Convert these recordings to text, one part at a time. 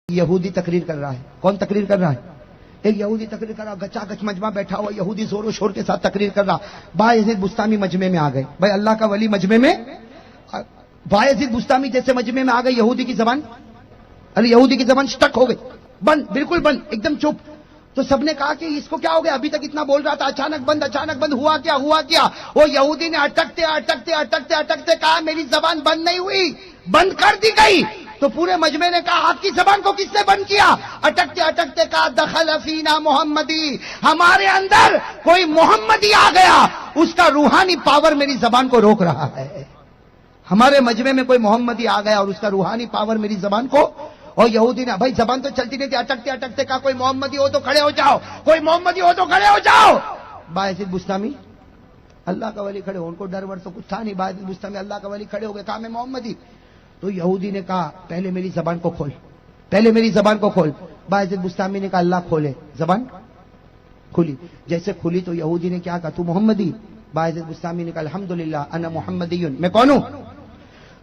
یہودی تقریر کر رہا ہے. کون تقریر کر رہا ہے؟ ایک یہودی تقریر کر رہا. گچا گچ مجمع بیٹھا ہوا یہودی زور و شور کے ساتھ تقریر کر رہا. بایزید بستامی مجمع میں آ گئے. بھائی اللہ کا ولی مجمع میں، بایزید بستامی جیسے مجمع میں آ گئے. یہودی کی زبان، ارے یہودی کی زبان سٹک ہو گئی، بند، بالکل بند، ایک دم چپ. تو سب نے کہا کہ اس کو کیا ہو گیا، ابھی تک اتنا بول رہا تھا، اچانک بند، اچانک بند، ہوا کیا، ہوا کیا؟ وہ یہودی نے اٹکتے اٹکتے اٹکتے اٹکتے کہا میری زبان بند نہیں ہوئی، بند کر دی گئی. تو پورے مجمع نے کہا آپ کی زبان کو کس نے بند کیا؟ اٹکتے اٹکتے کہا دخل فینا محمدی، ہمارے اندر کوئی محمدی آ گیا، اس کا روحانی پاور میری زبان کو روک رہا ہے. ہمارے مجمع میں کوئی محمدی آ گیا اور اس کا روحانی پاور میری زبان کو. اور یہودی نے، بھائی زبان تو چلتی نہیں تھی، اٹکتے اٹکتے کہا کوئی محمدی ہو تو کھڑے ہو جاؤ، کوئی محمدی ہو تو کھڑے ہو جاؤ. بایزید بستامی اللہ کا ولی کھڑے ہو، ان کو ڈر ور تو کچھ تھا نہیں. بایزید بستامی اللہ کا ولی کھڑے ہو گئے، کہا میں محمدی. تو یہودی نے کہا پہلے میری زبان کو کھول، پہلے میری زبان کو کھول. بایزید بستامی نے کہا اللہ کھولے. زبان کھلی. جیسے کھلی تو یہودی نے کیا کہا، تو محمدی؟ بایزید بستامی نے کہا الحمدللہ انا محمدی، میں کون ہوں؟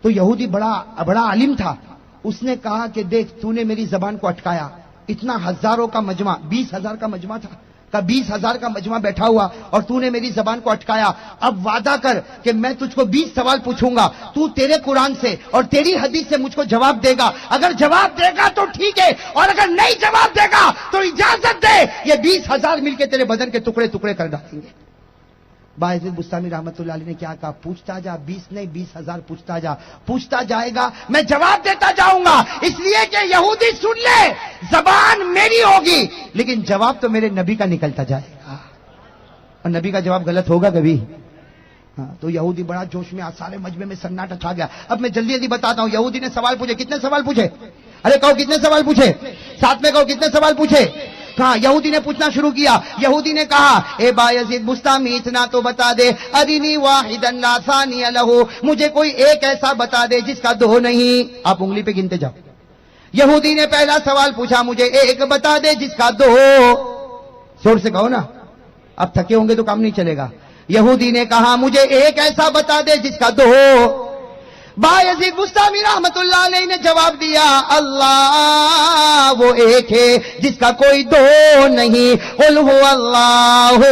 تو یہودی بڑا عالم تھا. اس نے کہا کہ دیکھ تو نے میری زبان کو اٹکایا، اتنا ہزاروں کا مجمع، 20,000 کا مجمع تھا، کا 20,000 کا مجمع بیٹھا ہوا اور تو نے میری زبان کو اٹکایا. اب وعدہ کر کہ میں تجھ کو 20 سوال پوچھوں گا، تو تیرے قرآن سے اور تیری حدیث سے مجھ کو جواب دے گا. اگر جواب دے گا تو ٹھیک ہے، اور اگر نہیں جواب دے گا تو اجازت دے، یہ 20,000 مل کے تیرے بدن کے ٹکڑے ٹکڑے کر ڈالیں گے. بایزید بستامی رحمت اللہ علیہ نے کیا کہا، پوچھتا جا، 20 نہیں 20,000 پوچھتا جا، پوچھتا جائے گا میں جواب دیتا جاؤں گا. اس لیے کہ یہودی سن لے، زبان میری ہوگی لیکن جواب تو میرے نبی کا نکلتا جائے گا، اور نبی کا جواب غلط ہوگا کبھی؟ ہاں. تو یہودی بڑا جوش میں، سارے مجمع میں سناٹا چھا گیا. اب میں جلدی جلدی بتاتا ہوں. یہودی نے سوال پوچھے. کتنے سوال پوچھے؟ ارے کہو کتنے سوال پوچھے؟ ساتھ میں کہو کتنے سوال پوچھے؟ کہا یہودی نے پوچھنا شروع کیا. یہودی نے کہا اے بایزید بستامی اتنا تو بتا دے، ارینی واحدا لا ثانی لہ، مجھے کوئی ایک ایسا بتا دے جس کا دو نہیں. آپ انگلی پہ گنتے جاؤ. یہودی نے پہلا سوال پوچھا مجھے ایک بتا دے جس کا دو. زور سے کہو نا، اب تھکے ہوں گے تو کام نہیں چلے گا. یہودی نے کہا مجھے ایک ایسا بتا دے جس کا دو. بایزید بستامی رحمت اللہ علیہ نے جواب دیا اللہ وہ ایک ہے جس کا کوئی دو نہیں. قل هو اللہ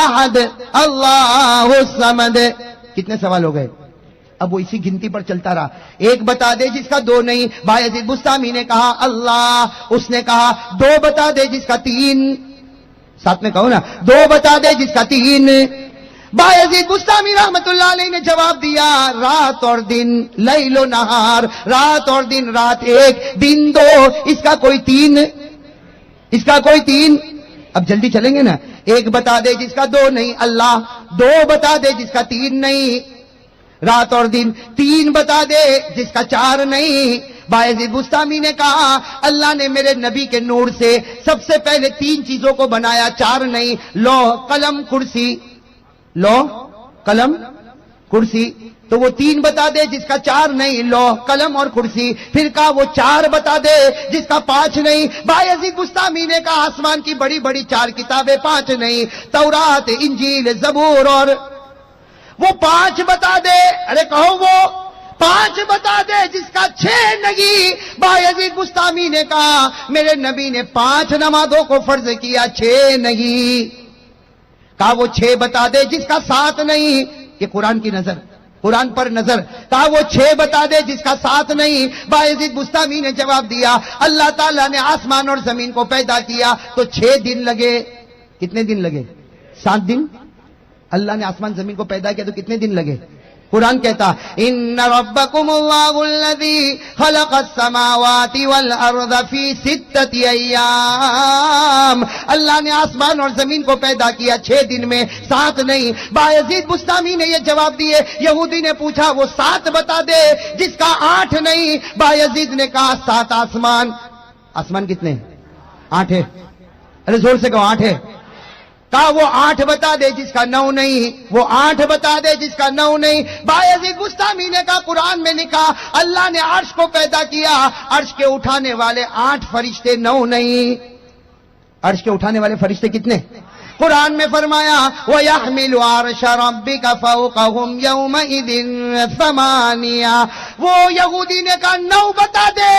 احد اللہ الصمد. کتنے سوال ہو گئے؟ اب وہ اسی گنتی پر چلتا رہا. ایک بتا دے جس کا دو نہیں. بایزید بستامی نے کہا اللہ. اس نے کہا دو بتا دے جس کا تین. ساتھ میں کہو نا، دو بتا دے جس کا تین. بایزید بستامی رحمت اللہ علیہ نے جواب دیا رات اور دن، لیل و نہار، رات اور دن، رات ایک دن دو، اس کا کوئی تین، اس کا کوئی تین. اب جلدی چلیں گے نا. ایک بتا دے جس کا دو نہیں اللہ، دو بتا دے جس کا تین نہیں، رات اور دن، تین بتا دے جس کا چار نہیں. بایزید بستامی نے کہا اللہ نے میرے نبی کے نور سے سب سے پہلے تین چیزوں کو بنایا، چار نہیں. لوح قلم کرسی، لوح قلم کرسی. تو وہ تین بتا دے جس کا چار نہیں، لوح قلم اور کرسی. پھر کہا وہ چار بتا دے جس کا پانچ نہیں. بایزید بستامی نے کہا آسمان کی بڑی بڑی چار کتابیں، پانچ نہیں، تورات، انجیل، زبور، اور وہ پانچ بتا دے. ارے کہو وہ پانچ بتا دے جس کا چھ نہیں. بایزید بستامی نے کہا میرے نبی نے 5 نمازوں کو فرض کیا، 6 نہیں. کہا وہ 6 بتا دے جس کا 7 نہیں. یہ قرآن کی نظر، قرآن پر نظر. کہا وہ 6 بتا دے جس کا 7 نہیں. بایزید بستامی نے جواب دیا اللہ تعالیٰ نے آسمان اور زمین کو پیدا کیا تو 6 دن لگے. کتنے دن لگے؟ 7 دن. اللہ نے آسمان زمین کو پیدا کیا تو کتنے دن لگے؟ قرآن کہتا ان ربکم اللہ الذی خلق السماوات والارض فی 6 ایام. اللہ نے آسمان اور زمین کو پیدا کیا 6 دن میں، 7 نہیں. بایزید بستامی نے یہ جواب دیے. یہودی نے پوچھا وہ 7 بتا دے جس کا 8 نہیں. بایزید نے کہا 7 آسمان. آسمان کتنے؟ 8 ہے. ارے زور سے کہو 8 ہے. کہا وہ 8 بتا دے جس کا 9 نہیں، وہ 8 بتا دے جس کا 9 نہیں. بایزید بستامی نے کہا قرآن میں لکھا اللہ نے عرش کو پیدا کیا، عرش کے اٹھانے والے 8 فرشتے، 9 نہیں. عرش کے اٹھانے والے فرشتے کتنے؟ قرآن میں فرمایا وَيَحْمِلُ عَرْشَ رَبِّكَ فَوْقَهُمْ يَوْمَئِذٍ ثَمَانِيَةٌ. وہ یہودی نے کہا 9 بتا دے.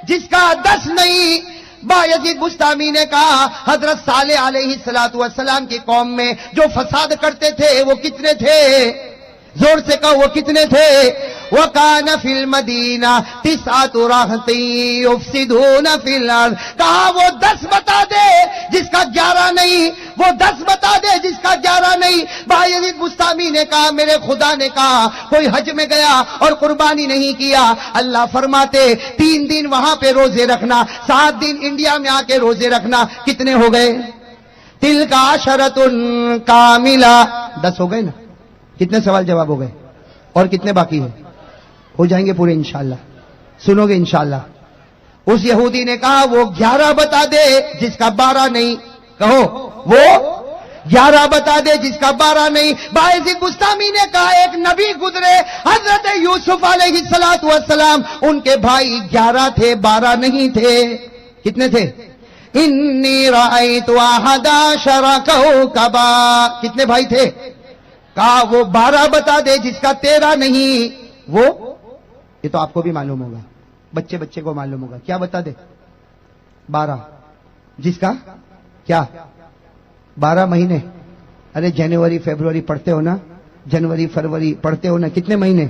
جس کا 10 نہیں. بایزید بستامی نے کہا حضرت صالح علیہ السلام کی قوم میں جو فساد کرتے تھے وہ کتنے تھے؟ زور سے کہو وہ کتنے تھے؟ وَكَانَ فِي الْمَدِينَةِ 9 رَهْطٍ يُفْسِدُونَ فِي الْأَرْضِ. کہا وہ 10 بتا دے جس کا 11 نہیں، وہ 10 بتا دے جس کا 11 نہیں. بایزید بستامی نے کہا میرے خدا نے کہا کوئی حج میں گیا اور قربانی نہیں کیا. اللہ فرماتے 3 دن وہاں پہ روزے رکھنا، 7 دن انڈیا میں آ کے روزے رکھنا. کتنے ہو گئے؟ تِلْكَ عَشَرَةٌ كَامِلَةٌ. 10 ہو گئے نا؟ کتنے سوال جواب ہو گئے اور کتنے باقی ہیں؟ ہو جائیں گے پورے انشاءاللہ. سنو گے انشاءاللہ. اس یہودی نے کہا وہ 11 بتا دے جس کا 12 نہیں. کہو وہ 11 بتا دے جس کا 12 نہیں. بایزید بستامی نے کہا ایک نبی گزرے حضرت یوسف علیہ السلام، ان کے بھائی 11 تھے 12 نہیں تھے. کتنے تھے؟ انی رأیت 11 کوكبا. کتنے بھائی تھے؟ کہا وہ 12 بتا دے جس کا 13 نہیں. وہ یہ تو آپ کو بھی معلوم ہوگا، بچے کو معلوم ہوگا. کیا بتا دے؟ 12 جس کا کیا 12 مہینے. ارے جنوری فیبروری پڑھتے ہو نا، جنوری فروری پڑھتے ہو نا. کتنے مہینے؟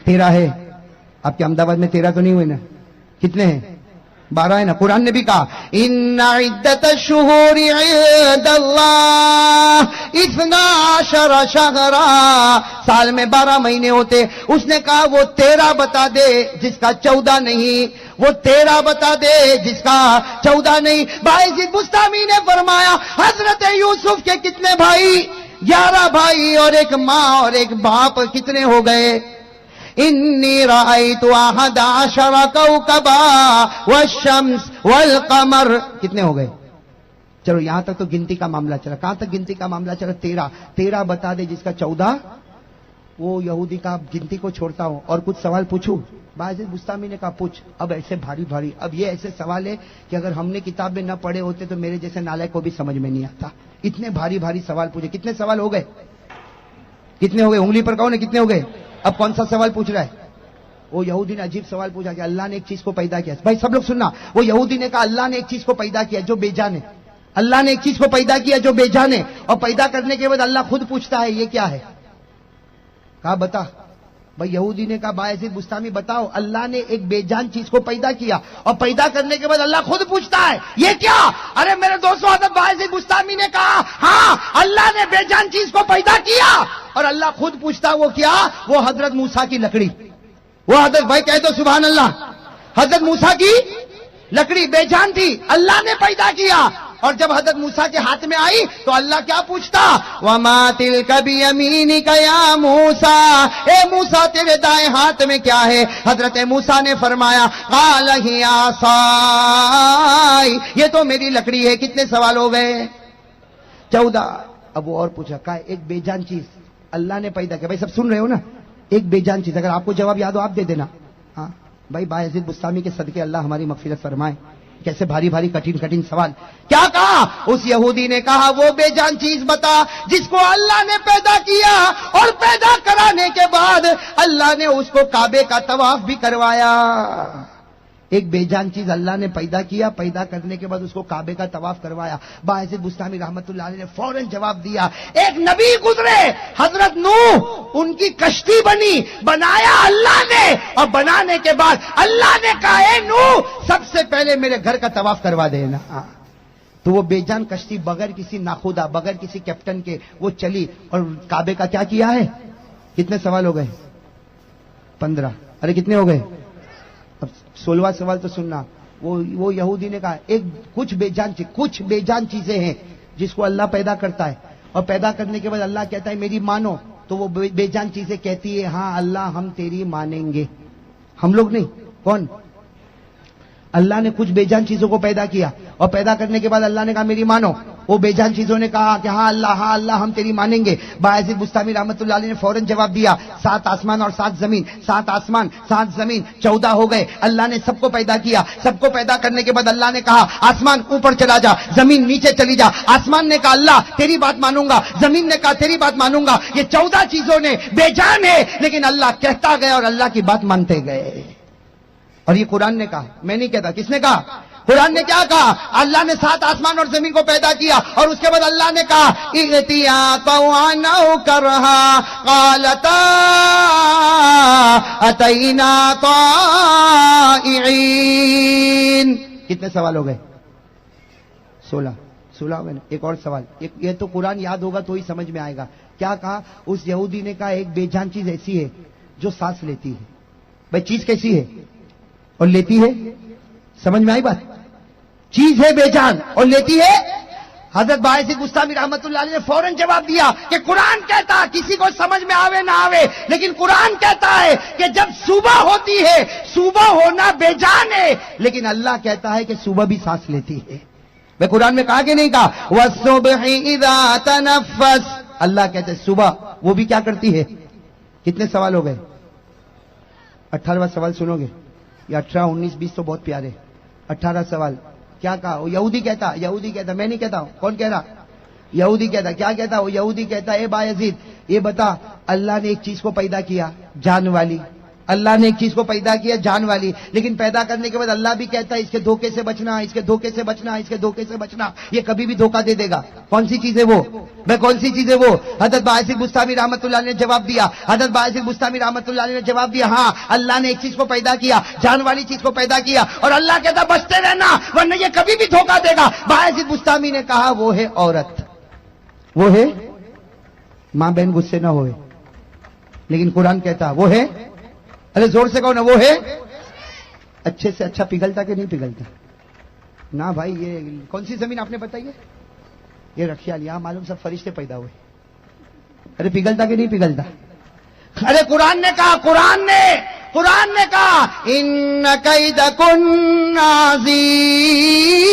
13 ہے. آپ کے احمد آباد میں 13 تو نہیں ہوئے نا؟ کتنے ہیں؟ 12 ہے نا. قرآن نے بھی کہا ان عدت الشہور عند اللہ 12 شہرا. سال میں 12 مہینے ہوتے. اس نے کہا وہ 13 بتا دے جس کا 14 نہیں. وہ 13 بتا دے جس کا 14 نہیں. بایزید بستامی نے فرمایا حضرت یوسف کے کتنے بھائی؟ 11 بھائی اور ایک ماں اور ایک باپ. کتنے ہو گئے؟ انی رأیت 11 کوكبا والشمس والقمر. کتنے ہو گئے؟ چلو یہاں تک تو گنتی کا معاملہ چلا. کہاں تک گنتی کا معاملہ چلا؟ 13 بتا دے جس کا 14. وہ یہودی کا گنتی کو چھوڑتا ہوں اور کچھ سوال پوچھوں. بایزید بستامی نے کہا پوچھ. اب ایسے بھاری اب یہ ایسے سوال ہے کہ اگر ہم نے کتاب میں نہ پڑھے ہوتے تو میرے جیسے نالائق کو بھی سمجھ میں نہیں آتا. اتنے بھاری سوال پوچھے. کتنے سوال ہو گئے؟ کتنے ہو گئے؟ انگلی پر کہو نا کتنے ہو گئے. اب کون سا سوال پوچھ رہا ہے؟ وہ یہودی نے عجیب سوال پوچھا کہ اللہ نے ایک چیز کو پیدا کیا. بھائی سب لوگ سننا. وہ یہودی نے کہا اللہ نے ایک چیز کو پیدا کیا جو بے جان ہے. اللہ نے ایک چیز کو پیدا کیا جو بے جان ہے اور پیدا کرنے کے بعد اللہ خود پوچھتا ہے یہ کیا ہے. کہا بتا. بھائی یہودی نے کہا بایزید بستامی بتاؤ اللہ نے ایک بے جان چیز کو پیدا کیا اور پیدا کرنے کے بعد اللہ خود پوچھتا ہے یہ کیا. ارے میرے دوستوں حضرت بایزید بستامی نے کہا ہاں اللہ نے بے جان چیز کو پیدا کیا اور اللہ خود پوچھتا. وہ کیا؟ وہ حضرت موسیٰ کی لکڑی. وہ حضرت بھائی کہہ دو سبحان اللہ. حضرت موسیٰ کی لکڑی بے جان تھی اللہ نے پیدا کیا اور جب حضرت موسیٰ کے ہاتھ میں آئی تو اللہ کیا پوچھتا؟ وَمَا تِلْكَ بِيَمِينِكَ يَا مُوسَىٰ. اے موسیٰ تیرے دائیں ہاتھ میں کیا ہے؟ حضرت موسیٰ نے فرمایا قَالَ هِيَ عَصَايَ. یہ تو میری لکڑی ہے. کتنے سوال ہو گئے؟ 14. اب وہ اور پوچھا کہا ایک بے جان چیز اللہ نے پیدا کیا. بھائی سب سن رہے ہو نا؟ ایک بے جان چیز. اگر آپ کو جواب یاد ہو آپ دے دینا. ہاں بھائی بایزید بستامی کے صدقے اللہ ہماری مغفرت فرمائے. کیسے بھاری کٹھن سوال. کیا کہا؟ اس یہودی نے کہا وہ بے جان چیز بتا جس کو اللہ نے پیدا کیا اور پیدا کرانے کے بعد اللہ نے اس کو کعبے کا طواف بھی کروایا. ایک بے جان چیز اللہ نے پیدا کیا، پیدا کرنے کے بعد اس کو کعبے کا طواف کروایا. بایزید بستامی رحمت اللہ علیہ نے فوراً جواب دیا ایک نبی گزرے حضرت نوح، ان کی کشتی بنی، بنایا اللہ نے اور بنانے کے بعد اللہ نے کہا اے نوح سب سے پہلے میرے گھر کا طواف کروا دینا. تو وہ بے جان کشتی بغیر کسی ناخدا بغیر کسی کیپٹن کے وہ چلی اور کعبے کا کیا کیا ہے. کتنے سوال ہو گئے؟ 15. ارے کتنے ہو گئے؟ اب 16واں سوال تو سننا. وہ یہودی نے کہا ایک کچھ بے جان چیزیں ہیں جس کو اللہ پیدا کرتا ہے اور پیدا کرنے کے بعد اللہ کہتا ہے میری مانو. تو وہ بے جان چیزیں کہتی ہے ہاں اللہ ہم تیری مانیں گے. ہم لوگ نہیں. کون؟ اللہ نے کچھ بے جان چیزوں کو پیدا کیا اور پیدا کرنے کے بعد اللہ نے کہا میری مانو. وہ بے جان چیزوں نے کہا کہ ہاں اللہ ہم تیری مانیں گے. بایزید بستامی رحمت اللہ علیہ نے فوراً جواب دیا 7 آسمان اور 7 زمین. 7 آسمان 7 زمین 14 ہو گئے. اللہ نے سب کو پیدا کیا. سب کو پیدا کرنے کے بعد اللہ نے کہا آسمان اوپر چلا جا، زمین نیچے چلی جا. آسمان نے کہا اللہ تیری بات مانوں گا، زمین نے کہا تیری بات مانوں گا. یہ 14 چیزوں نے بے جان ہے لیکن اللہ کہتا گیا اور اللہ کی بات مانتے گئے. اور یہ قرآن نے کہا، میں نہیں کہتا. کس نے کہا؟ قرآن نے کیا کہا؟ اللہ نے 7 آسمان اور زمین کو پیدا کیا اور اس کے بعد اللہ نے کہا اِغْتِيَا طَوْعًا أَوْ كَرْهًا قَالَتَا أَتَيْنَا طَائِعِينَ. کتنے سوال ہو گئے؟ 16 ہو گئے نا. ایک اور سوال. یہ تو قرآن یاد ہوگا تو ہی سمجھ میں آئے گا. کیا کہا؟ اس یہودی نے کہا ایک بے جان چیز ایسی ہے جو سانس لیتی ہے. بھائی چیز کیسی ہے اور لیتی ہے؟ سمجھ میں آئی بات؟ چیز ہے بے جان اور لیتی ہے. حضرت باعث بستامی رحمت اللہ علیہ نے فوراً جواب دیا کہ قرآن کہتا کسی کو سمجھ میں آوے نہ آوے، لیکن قرآن کہتا ہے کہ جب صبح ہوتی ہے صبح ہونا بے جان ہے، لیکن اللہ کہتا ہے کہ صبح بھی سانس لیتی ہے. میں قرآن میں کہا کہ نہیں کہا وَالصُّبْحِ إِذَا تَنَفَّسَ؟ اللہ کہتے صبح وہ بھی کیا کرتی ہے. کتنے سوال ہو گئے؟ 18واں سوال سنو گے؟ یہ 18 19 20 تو بہت پیارے. 18 سوال کیا کہا؟ وہ یہودی کہتا میں نہیں کہتا ہوں. کون کہہ رہا؟ یہودی کہتا. کیا کہتا؟ وہ یہودی کہتا اے بایزید یہ بتا اللہ نے ایک چیز کو پیدا کیا جان والی، اللہ نے ایک چیز کو پیدا کیا جان والی، لیکن پیدا کرنے کے بعد اللہ بھی کہتا ہے اس کے دھوکے سے بچنا، اس کے دھوکے سے بچنا، اس کے دھوکے سے بچنا. یہ کبھی بھی دھوکہ دے دے گا. کون سی چیز ہے وہ؟ میں کون سی چیز ہے وہ؟ حضرت باعث بستامی رحمت اللہ علیہ نے جواب دیا. حضرت باعث بستامی رحمت اللہ علیہ نے جواب دیا ہاں اللہ نے ایک چیز کو پیدا کیا جان والی چیز کو پیدا کیا اور اللہ کہتا بچتے رہنا ورنہ یہ کبھی بھی دھوکہ دے گا. باعث بستامی نے کہا وہ ہے عورت. وہ ہے ماں بہن غصے نہ ہوئے، لیکن قرآن کہتا وہ ہے، ارے زور سے کہو نا، وہ ہے اچھے سے اچھا پگھلتا کہ نہیں پگھلتا؟ نہ بھائی یہ کون سی زمین آپ نے بتائی ہے؟ یہ رکھیال. یہاں معلوم سب فرشتے پیدا ہوئے. ارے پگھلتا کہ نہیں پگھلتا؟ ارے قرآن نے کہا ان کیدکن عظیم.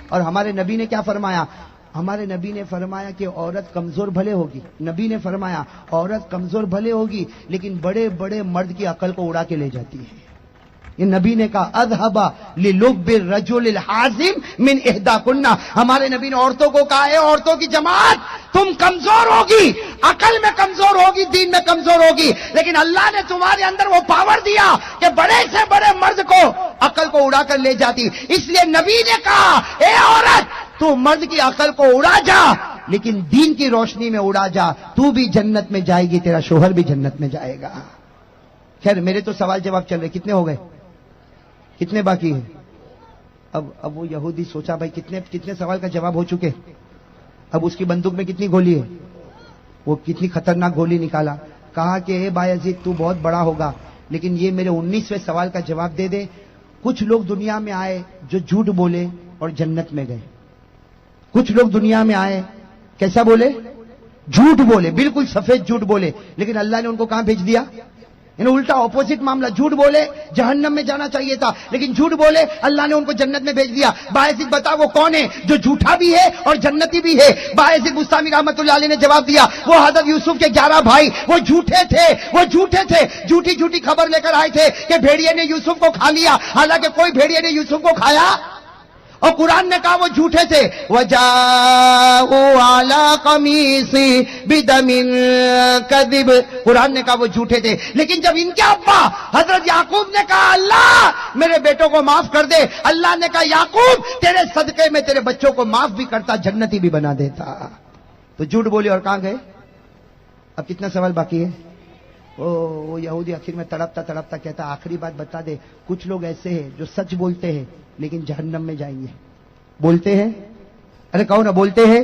اور ہمارے نبی نے کیا فرمایا؟ ہمارے نبی نے فرمایا کہ عورت کمزور بھلے ہوگی. نبی نے فرمایا عورت کمزور بھلے ہوگی لیکن بڑے بڑے مرد کی عقل کو اڑا کے لے جاتی ہے. یہ نبی نے کہا اذهب للب الرجل الحازم من احداکن. ہمارے نبی نے عورتوں کو کہا ہے عورتوں کی جماعت تم کمزور ہوگی، عقل میں کمزور ہوگی، دین میں کمزور ہوگی، لیکن اللہ نے تمہارے اندر وہ پاور دیا کہ بڑے سے بڑے مرد کو عقل کو اڑا کر لے جاتی. اس لیے نبی نے کہا اے عورت تو مرد کی عقل کو اڑا جا لیکن دین کی روشنی میں اڑا جا، تو بھی جنت میں جائے گی، تیرا شوہر بھی جنت میں جائے گا. خیر میرے تو سوال جواب چل رہے. کتنے ہو گئے؟ کتنے باقی ہیں؟ اب وہ یہودی سوچا بھائی کتنے سوال کا جواب ہو چکے. اب اس کی بندوق میں کتنی گولی ہے؟ وہ کتنی خطرناک گولی نکالا. کہا کہ اے بایزید تو بہت بڑا ہوگا لیکن یہ میرے 19ویں سوال کا جواب دے دے. کچھ لوگ دنیا میں آئے جو جھوٹ بولے اور جنت میں گئے. کچھ لوگ دنیا میں آئے کیسا بولے؟ جھوٹ بولے، بالکل سفید جھوٹ بولے، لیکن اللہ نے ان کو کہاں بھیج دیا؟ یعنی الٹا اپوزٹ معاملہ. جھوٹ بولے جہنم میں جانا چاہیے تھا لیکن جھوٹ بولے اللہ نے ان کو جنت میں بھیج دیا. باعث بتا وہ کون ہے جو جھوٹا بھی ہے اور جنتی بھی ہے؟ باعث بستامی رحمت اللہ علیہ نے جواب دیا وہ حضرت یوسف کے 11 بھائی وہ جھوٹے تھے. جھوٹی خبر لے کر آئے تھے کہ بھیڑیے نے یوسف کو کھا لیا، حالانکہ کوئی بھیڑیے نے یوسف کو کھایا. اور قرآن نے کہا وہ جھوٹے تھے. وَجَاءُوا عَلَىٰ قَمِيصِهِ بِدَمٍ كَذِبٍ. قرآن نے کہا وہ جھوٹے تھے لیکن جب ان کے ابا حضرت یعقوب نے کہا اللہ میرے بیٹوں کو معاف کر دے، اللہ نے کہا یعقوب تیرے صدقے میں تیرے بچوں کو معاف بھی کرتا، جنتی بھی بنا دیتا. تو جھوٹ بولے اور کہاں گئے؟ اب کتنا سوال باقی ہے؟ وہ یہودی آخر میں تڑپتا کہتا آخری بات بتا دے. کچھ لوگ ایسے ہیں جو سچ بولتے ہیں لیکن جہنم میں جائیں گے. بولتے ہیں، ارے کہو نا، بولتے ہیں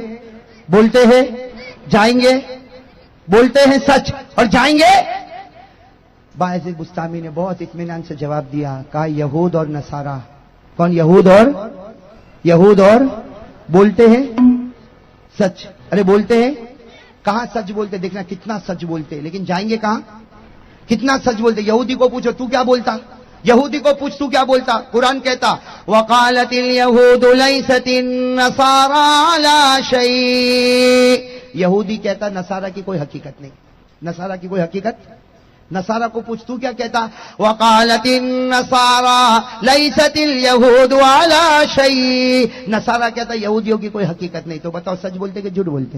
جائیں گے، بولتے ہیں سچ اور جائیں گے. باعث بستامی نے بہت اطمینان سے جواب دیا. کہا یہود اور نصارہ. کون؟ یہود اور بولتے ہیں سچ. ارے بولتے ہیں، کہاں سچ بولتے؟ دیکھنا کتنا سچ بولتے لیکن جائیں گے کہاں؟ کتنا سچ بولتے. یہودی کو پوچھو تو کیا بولتا؟ یہودی کو پوچھ تو کیا بولتا؟ قرآن کہتا وقالت اليهود ليست النصارى على شيء. یہودی کہتا نصارہ کی کوئی حقیقت نہیں. نصارہ کی کوئی حقیقت. نصارہ کو پوچھ تو کیا کہتا؟ وقالت النصارى ليست اليهود على شيء. نصارہ کہتا یہودیوں کی کوئی حقیقت نہیں. تو بتاؤ سچ بولتے کہ جھوٹ بولتے؟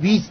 20।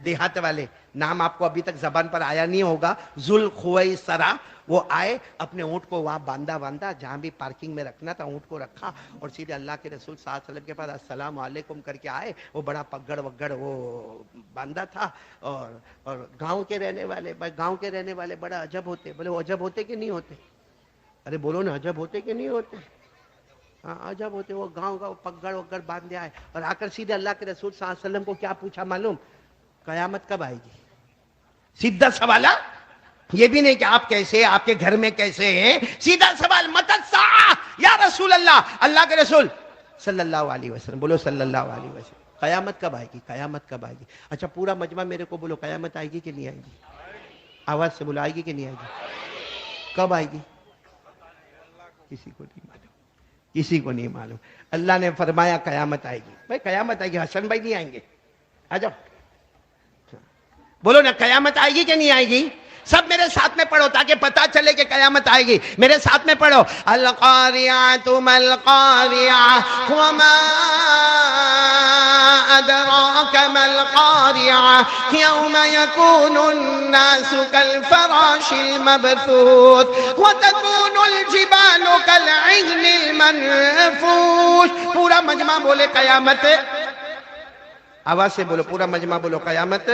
دیہات والے، نام آپ کو ابھی تک زبان پر آیا نہیں ہوگا، ذوالخویسرہ، وہ آئے، اپنے اونٹ کو وہاں باندھا، جہاں بھی پارکنگ میں رکھنا تھا اونٹ کو رکھا، اور سیدھے اللہ کے رسول صلی اللہ علیہ وسلم کے پاس السلام علیکم کر کے آئے. وہ بڑا پگڑ وگڑ وہ باندھا تھا. اور گاؤں کے رہنے والے بڑا عجب ہوتے. بولے وہ عجب ہوتے کہ نہیں ہوتے؟ ارے بولو نا، عجب ہوتے کہ نہیں ہوتے؟ ہاں عجب ہوتے. وہ گاؤں کا پگڑ وگڑ باندھے آئے اور آ کر سیدھے اللہ کے رسول صلی اللہ علیہ وسلم کو کیا پوچھا معلوم؟ قیامت کب آئے گی؟ سیدھا سوال. یہ بھی نہیں کہ آپ کیسے، آپ کے گھر میں کیسے ہیں، سیدھا سوال. متی الساعہ یا رسول اللہ، اللہ کے رسول صلی اللہ علیہ وسلم، بولو صلی اللہ علیہ وسلم، قیامت کب آئے گی؟ قیامت کب آئے گی؟ اچھا پورا مجمع میرے کو بولو، قیامت آئے گی کہ نہیں آئے گی؟ آواز سے بولو، آئے گی کہ نہیں آئے گی؟ کب آئے گی؟ کسی کو نہیں معلوم، کسی کو نہیں معلوم. اللہ نے فرمایا قیامت آئے گی. بھائی قیامت آئے گی، حسن بھائی نہیں آئیں گے؟ آ جاؤ بولو نا، قیامت آئے گی کہ نہیں آئے گی؟ سب میرے ساتھ میں پڑھو تاکہ پتا چلے کہ قیامت آئے گی. میرے ساتھ میں پڑھو، القاریعۃ ما القاریعۃ وما ادراک ما القاریعۃ یوم یکون الناس کالفراش المبثوث وتکون الجبال کالعہن المنفوش. پورا مجمع بولے قیامت. آواز سے بولو، پورا مجمع بولو قیامت.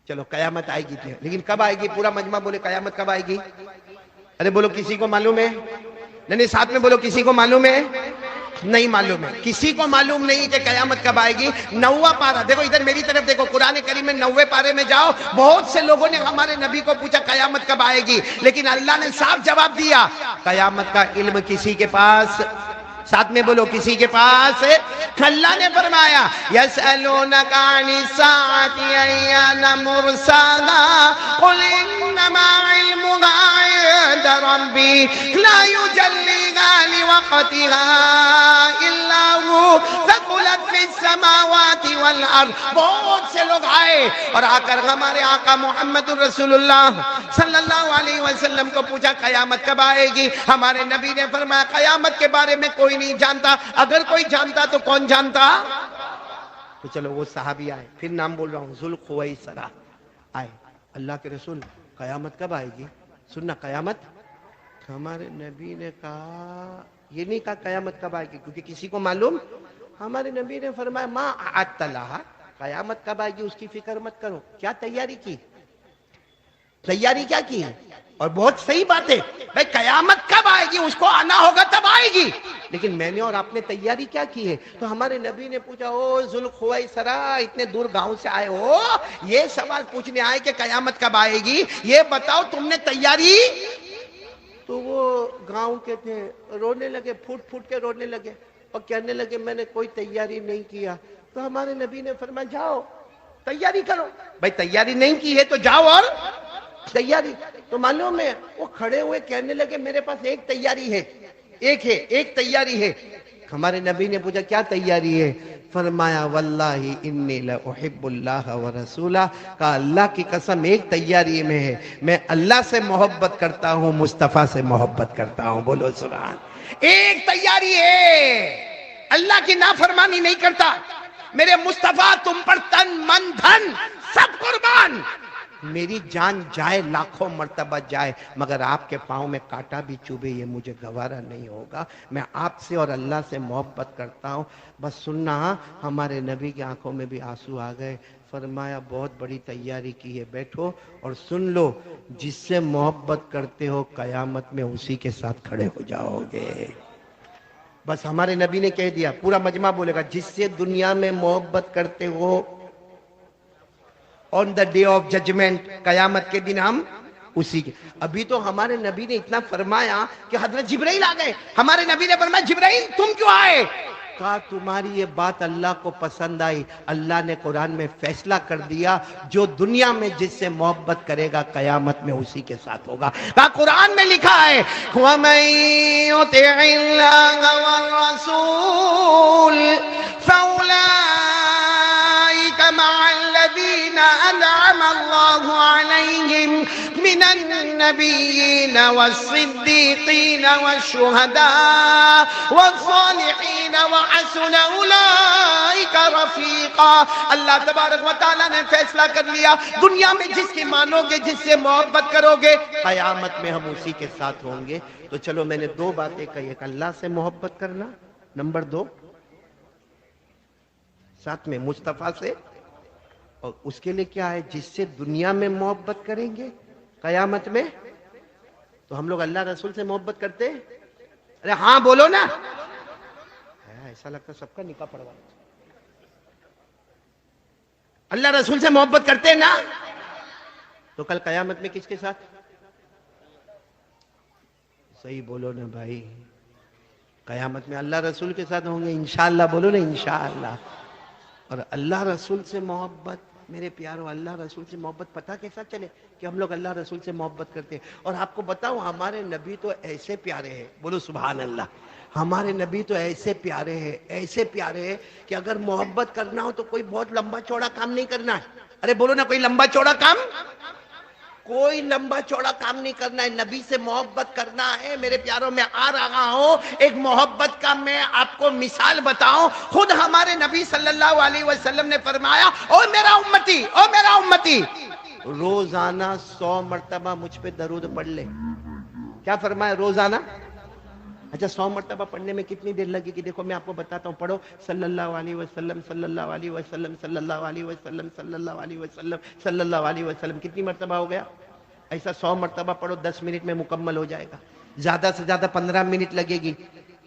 چلو قیامت آئے گی، لیکن کب آئے گی؟ پورا مجمع بولے قیامت کب آئے گی؟ ارے بولو کسی کو معلوم ہے؟ نہیں ساتھ میں بولو، کسی کو معلوم ہے؟ نہیں معلوم ہے. کسی کو معلوم نہیں کہ قیامت کب آئے گی. 9واں پارہ دیکھو، ادھر میری طرف دیکھو، قرآن کریم میں 9ویں پارے میں جاؤ. بہت سے لوگوں نے ہمارے نبی کو پوچھا قیامت کب آئے گی، لیکن اللہ نے صاف جواب دیا، قیامت کا علم کسی کے پاس، ساتھ میں بولو کسی کے پاس. اللہ نے فرمایا یسألونک عن الساعۃ ایان مرساها قل انما علمها عند ربی لا یجلیها لوقتها الا هو ثقلت فی السماوات والارض. بہت سے لوگ آئے اور آ کر ہمارے آقا محمد رسول اللہ صلی اللہ علیہ وسلم کو پوچھا قیامت کب آئے گی. ہمارے نبی نے فرمایا قیامت کے بارے میں کوئی نہیں جانتا، اگر کوئی جانتا تو کون جانتا؟ تو چلو وہ صحابی آئے، پھر نام بول رہا ہوں، ذوالخویسرہ آئے. اللہ کے رسول قیامت کب آئے گی؟ سننا قیامت. ہمارے نبی نے کہا، یہ نہیں کہا قیامت کب آئے گی کیونکہ کسی کو معلوم. ہمارے نبی نے فرمایا ما اعدت لها، قیامت کب آئے گی اس کی فکر مت کرو. کیا تیاری کی؟ تیاری کیا کی؟ اور بہت صحیح بات ہے بھائی، قیامت کب آئے گی اس کو آنا ہوگا تب آئے گی، لیکن میں نے اور آپ نے تیاری کیا کی ہے؟ تو ہمارے نبی نے پوچھا، او ذوالخویسرہ اتنے دور گاؤں سے آئے ہو، یہ سوال پوچھنے آئے کہ قیامت کب آئے گی، یہ بتاؤ تم نے تیاری؟ تو وہ گاؤں کے تھے، رونے لگے، پھوٹ پھوٹ کے رونے لگے اور کہنے لگے میں نے کوئی تیاری نہیں کیا. تو ہمارے نبی نے فرمایا جاؤ تیاری کرو. بھائی تیاری نہیں کی ہے تو جاؤ اور تیاری. تو معلوم ہے وہ کھڑے ہوئے کہنے لگے میرے پاس ایک تیاری ہے، ایک تیاری ہے. ہمارے نبی نے پوچھا کیا تیاری ہے؟ فرمایا واللہ انی لأحب اللہ ورسولہ، کہا اللہ کی قسم ایک تیاری میں ہے، میں اللہ سے محبت کرتا ہوں، مصطفیٰ سے محبت کرتا ہوں. بولو سبحان. ایک تیاری ہے، اللہ کی نافرمانی نہیں کرتا، میرے مصطفیٰ تم پر تن من دھن سب قربان، میری جان جائے لاکھوں مرتبہ جائے مگر آپ کے پاؤں میں کانٹا بھی چوبے یہ مجھے گوارا نہیں ہوگا. میں آپ سے اور اللہ سے محبت کرتا ہوں. بس سننا، ہمارے نبی کی آنکھوں میں بھی آنسو آ گئے. فرمایا بہت بڑی تیاری کی ہے، بیٹھو اور سن لو، جس سے محبت کرتے ہو قیامت میں اسی کے ساتھ کھڑے ہو جاؤ گے. بس ہمارے نبی نے کہہ دیا، پورا مجمع بولے گا جس سے دنیا میں محبت کرتے ہو on the day of judgment، قیامت کے دن ہم اسی کے. ابھی تو ہمارے نبی نے اتنا فرمایا کہ حضرت جبرائیل آ گئے. ہمارے نبی نے فرمایا جبرائیل تم کیوں آئے؟ کہا تمہاری یہ بات اللہ کو پسند آئی، اللہ نے قرآن میں فیصلہ کر دیا جو دنیا میں جس سے محبت کرے گا قیامت میں اسی کے ساتھ ہوگا. کہا قرآن میں لکھا ہے وَمَن يُطِعِ اللَّهَ وَالرَّسُولَ فَأُولَٰئِكَ مَعَ الَّذِينَ الذين أنعم الله عليهم من النبيين والصديقين والشهداء والصالحين وحسن أولئك رفيقا. اللہ تبارک و تعالیٰ نے فیصلہ کر لیا دنیا میں جس کی مانو گے, جس سے محبت کرو گے, قیامت میں ہم اسی کے ساتھ ہوں گے. تو چلو میں نے دو باتیں کہی, ایک اللہ سے محبت کرنا, نمبر 2 ساتھ میں مصطفیٰ سے, اور اس کے لیے کیا ہے جس سے دنیا میں محبت کریں گے قیامت میں. تو ہم لوگ اللہ رسول سے محبت کرتے ہیں؟ ارے ہاں بولو نا, ایسا لگتا سب کا نکاح پڑوا. اللہ رسول سے محبت کرتے ہیں نا, تو کل قیامت میں کس کے ساتھ؟ صحیح بولو نا بھائی, قیامت میں اللہ رسول کے ساتھ ہوں گے انشاءاللہ. بولو نا انشاءاللہ. اور اللہ رسول سے محبت, میرے پیارو اللہ رسول سے محبت پتہ کیسا چلے کہ ہم لوگ اللہ رسول سے محبت کرتے ہیں. اور آپ کو بتاؤں ہمارے نبی تو ایسے پیارے ہیں, بولو سبحان اللہ, ہمارے نبی تو ایسے پیارے ہیں, ایسے پیارے ہیں کہ اگر محبت کرنا ہو تو کوئی بہت لمبا چوڑا کام نہیں کرنا ہے. ارے بولو نا, کوئی لمبا چوڑا کام, کوئی لمبا چوڑا کام نہیں کرنا ہے, نبی سے محبت کرنا ہے. میرے پیاروں میں آ رہا ہوں ایک محبت کا میں آپ کو مثال بتاؤں. خود ہمارے نبی صلی اللہ علیہ وسلم نے فرمایا, او میرا امتی, او میرا امتی, روزانہ 100 مرتبہ مجھ پہ درود پڑھ لے. کیا فرمایا؟ روزانہ. اچھا 100 مرتبہ پڑھنے میں کتنی دیر لگے گی؟ دیکھو میں آپ کو بتاتا ہوں, پڑھو صلی اللہ علیہ وسلم, صلی اللہ علیہ وسلم, صلی اللہ علیہ وسلم, صلی اللہ علیہ وسلم, صلی اللہ علیہ وسلم. کتنی مرتبہ ہو گیا؟ ایسا 100 مرتبہ پڑھو, 10 منٹ میں مکمل ہو جائے گا. زیادہ سے زیادہ 15 منٹ لگے گی.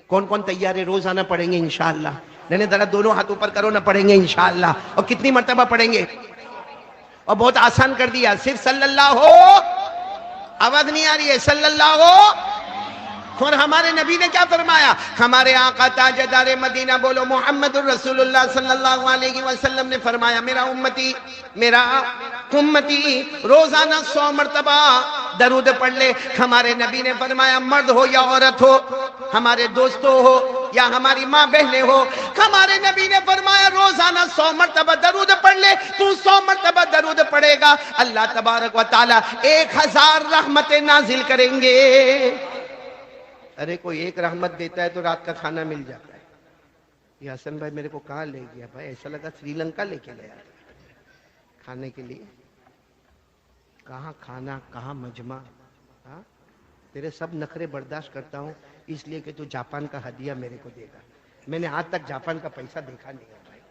کون کون تیار ہے؟ روزانہ پڑھیں گے انشاءاللہ. نہیں ذرا دونوں ہاتھ اوپر کرو نا, پڑھیں گے انشاءاللہ. اور کتنی مرتبہ پڑھیں گے؟ اور بہت آسان کر دیا, صرف صلی اللہ ہو, آواز نہیں آ رہی ہے, صلی اللہ ہو. اور ہمارے نبی نے کیا فرمایا؟ ہمارے آقا تاجدار مدینہ بولو محمد الرسول اللہ صلی اللہ علیہ وسلم نے فرمایا, میرا امتی, میرا امتی روزانہ 100 مرتبہ درود پڑھ لے. ہمارے نبی نے فرمایا, مرد ہو یا عورت ہو, ہمارے دوستوں ہو یا ہماری ماں بہنیں ہو, ہمارے نبی نے فرمایا روزانہ 100 مرتبہ درود پڑھ لے. تو 100 مرتبہ درود پڑھے گا, اللہ تبارک و تعالی 1000 رحمتیں نازل کریں گے. ارے کوئی ایک رحمت دیتا ہے تو رات کا کھانا مل جاتا ہے. یہ حسن بھائی میرے کو کہاں لے گیا بھائی؟ ایسا لگا سری لنکا لے کے گیا کھانے کے لیے. کہاں کھانا, کہاں مجمع. ہاں تیرے سب نخرے برداشت کرتا ہوں اس لیے کہ تو جاپان کا ہدیہ میرے کو دے گا. میں نے آج تک جاپان کا پیسہ دیکھا نہیں ہے بھائی.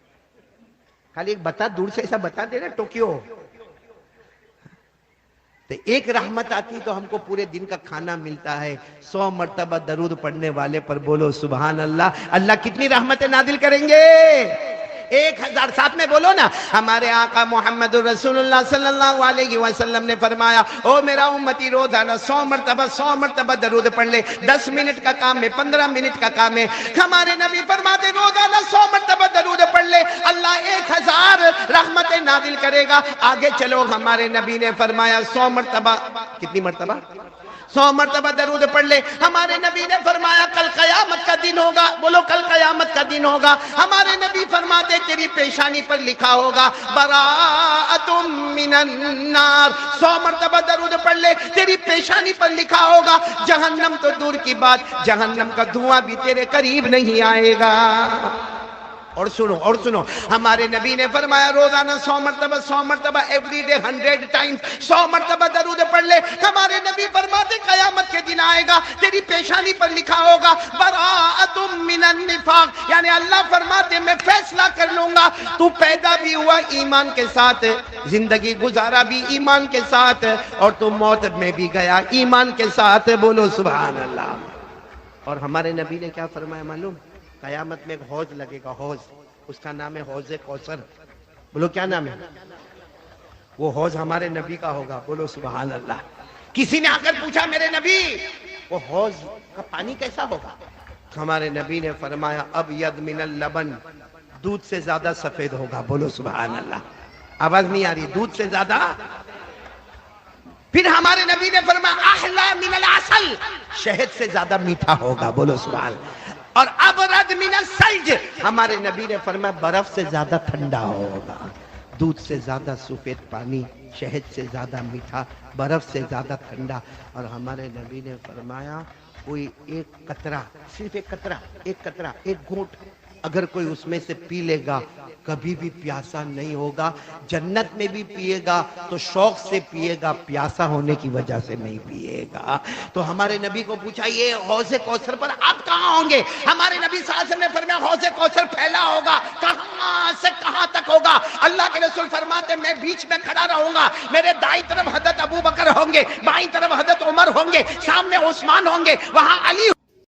خالی ایک بتا, دور سے ایسا بتا دے نا ٹوکیو. تو ایک رحمت آتی تو ہم کو پورے دن کا کھانا ملتا ہے. 100 مرتبہ درود پڑھنے والے پر بولو سبحان اللہ. اللہ کتنی رحمتیں نازل کریں گے؟ 1000. ساتھ میں بولو نا, ہمارے آقا محمد رسول اللہ صلی اللہ علیہ وسلم نے فرمایا, او میرا امتی روزانہ 100 مرتبہ درود پڑھ لے. 10 منٹ کا کام ہے, 15 منٹ کا کام ہے. ہمارے نبی فرماتے روزانہ 100 مرتبہ درود پڑھ لے, اللہ 1000 رحمتیں نازل کرے گا. آگے چلو, ہمارے نبی نے فرمایا 100 مرتبہ. کتنی مرتبہ؟ 100 مرتبہ درود پڑھ لے. ہمارے نبی نے فرمایا کل قیامت کا دن ہوگا. بولو کل قیامت کا دن ہوگا. ہمارے نبی فرماتے تیری پیشانی پر لکھا ہوگا براءۃ من النار. 100 مرتبہ درود پڑھ لے, تیری پیشانی پر لکھا ہوگا جہنم تو دور کی بات, جہنم کا دھواں بھی تیرے قریب نہیں آئے گا. اور سنو, ہمارے نبی نے فرمایا روزانہ 100 مرتبہ ایوری ڈے 100 ٹائمز 100 مرتبہ درود پڑھ لے. ہمارے نبی فرماتے قیامت کے دن آئے گا, تیری پیشانی پر لکھا ہوگا براءۃ من النفاق. یعنی اللہ فرماتے میں فیصلہ کر لوں گا, تو پیدا بھی ہوا ایمان کے ساتھ, زندگی گزارا بھی ایمان کے ساتھ, اور تو موت میں بھی گیا ایمان کے ساتھ. بولو سبحان اللہ. اور ہمارے نبی نے کیا فرمایا معلوم؟ قیامت میں ایک حوض لگے گا, حوض, اس کا نام ہے حوض کوثر. بولو کیا نام ہے؟ وہ حوض ہمارے نبی کا ہوگا. بولو سبحان اللہ. کسی نے آ کر پوچھا میرے نبی وہ حوض کا پانی کیسا ہوگا؟ ہمارے نبی نے فرمایا ابیض من اللبن, دودھ سے زیادہ سفید ہوگا. بولو سبحان اللہ. آواز نہیں آ رہی؟ دودھ سے زیادہ. پھر ہمارے نبی نے فرمایا احلی من العسل, شہد سے زیادہ میٹھا ہوگا. بولو سبحان اللہ. اور ابرد من الثلج, ہمارے نبی نے فرمایا برف سے زیادہ ٹھنڈا ہوگا. دودھ سے زیادہ سفید پانی، شہد سے زیادہ میٹھا، برف سے زیادہ ٹھنڈا. اور ہمارے نبی نے فرمایا کوئی ایک قطرہ، صرف ایک قطرہ، ایک گھونٹ اگر کوئی اس میں سے پی لے گا کبھی بھی پیاسا نہیں ہوگا. جنت میں بھی پیے گا تو شوق سے پیے گا، پیاسا ہونے کی وجہ سے نہیں پیے گا. تو ہمارے نبی کو پوچھا یہ حوض کوثر پر آپ کہاں ہوں گے؟ ہمارے نبی صلی اللہ علیہ وسلم نے فرمایا حوض کوثر پھیلا ہوگا، کہاں سے کہاں تک ہوگا. اللہ کے رسول فرماتے میں بیچ میں کھڑا رہوں گا، میرے دائیں طرف حضرت ابو بکر ہوں گے، بائیں طرف حضرت عمر ہوں گے، سامنے عثمان ہوں گے، وہاں علی